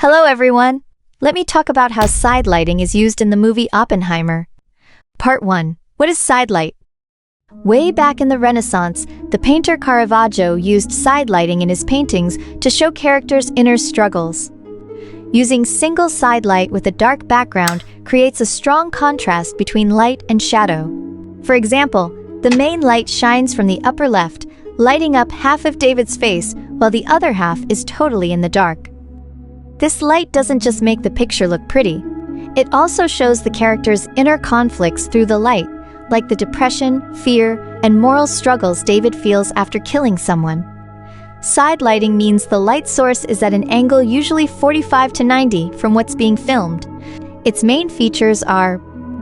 Hello everyone! Let me talk about how side lighting is used in the movie Oppenheimer. Part 1. What is side light? Way back in the Renaissance, the painter Caravaggio used side lighting in his paintings to show characters' inner struggles. Using single side light with a dark background creates a strong contrast between light and shadow. For example, the main light shines from the upper left, lighting up half of David's face, while the other half is totally in the dark. This light doesn't just make the picture look pretty, it also shows the character's inner conflicts through the light, like the depression, fear, and moral struggles David feels after killing someone. Side lighting means the light source is at an angle usually 45 to 90 from what's being filmed. Its main features are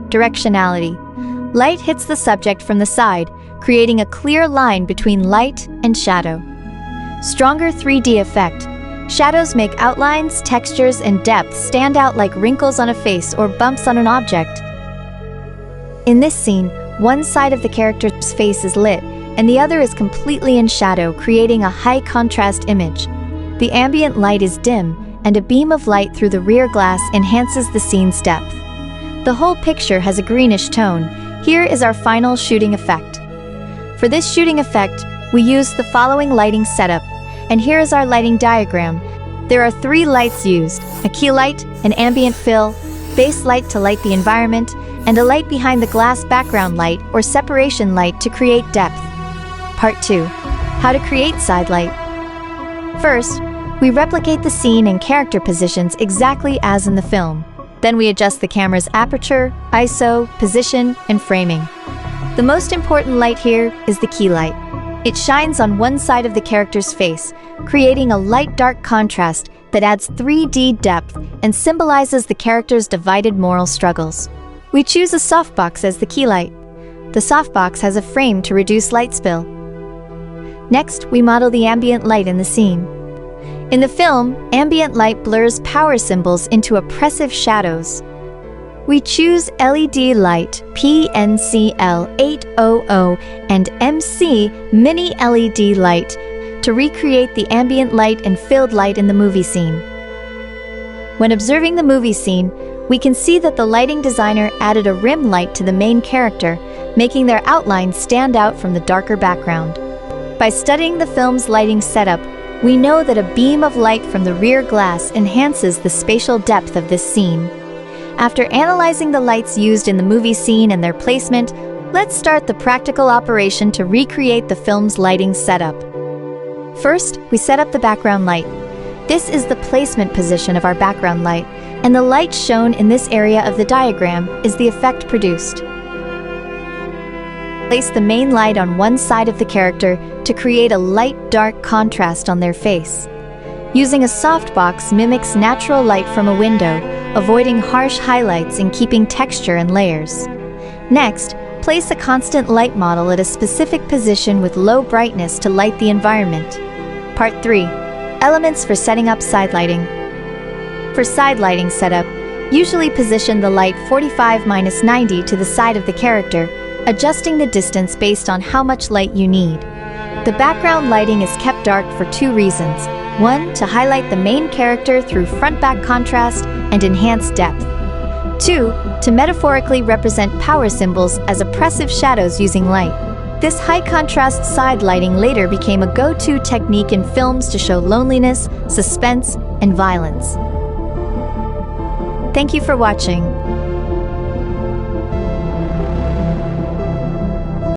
directionality. Light hits the subject from the side, creating a clear line between light and shadow. Stronger 3D effect. Shadows make outlines, textures, and depth stand out like wrinkles on a face or bumps on an object. In this scene, one side of the character's face is lit, and the other is completely in shadow, creating a high-contrast image. The ambient light is dim, and a beam of light through the rear glass enhances the scene's depth. The whole picture has a greenish tone. Here is our final shooting effect. For this shooting effect, we use the following lighting setup, and here is our lighting diagram. There are 3 lights used: a key light, an ambient fill, base light to light the environment, and a light behind the glass background light or separation light to create depth. Part 2. How to create side light. First, we replicate the scene and character positions exactly as in the film. Then we adjust the camera's aperture, ISO, position, and framing. The most important light here is the key light. It shines on one side of the character's face, creating a light-dark contrast that adds 3D depth and symbolizes the character's divided moral struggles. We choose a softbox as the key light. The softbox has a frame to reduce light spill. Next, we model the ambient light in the scene. In the film, ambient light blurs power symbols into oppressive shadows. We choose LED light PNCL800 and MC Mini LED light to recreate the ambient light and filled light in the movie scene. When observing the movie scene, we can see that the lighting designer added a rim light to the main character, making their outlines stand out from the darker background. By studying the film's lighting setup, we know that a beam of light from the rear glass enhances the spatial depth of this scene. After analyzing the lights used in the movie scene and their placement, let's start the practical operation to recreate the film's lighting setup. First, we set up the background light. This is the placement position of our background light, and the light shown in this area of the diagram is the effect produced. Place the main light on one side of the character to create a light-dark contrast on their face. Using a softbox mimics natural light from a window, avoiding harsh highlights and keeping texture and layers. Next, place a constant light model at a specific position with low brightness to light the environment. Part 3. Elements for setting up side lighting. For side lighting setup, usually position the light 45-90 to the side of the character, adjusting the distance based on how much light you need. The background lighting is kept dark for 2 reasons. 1. To highlight the main character through front-back contrast and enhance depth. 2. To metaphorically represent power symbols as oppressive shadows using light. This high-contrast side lighting later became a go-to technique in films to show loneliness, suspense, and violence. Thank you for watching.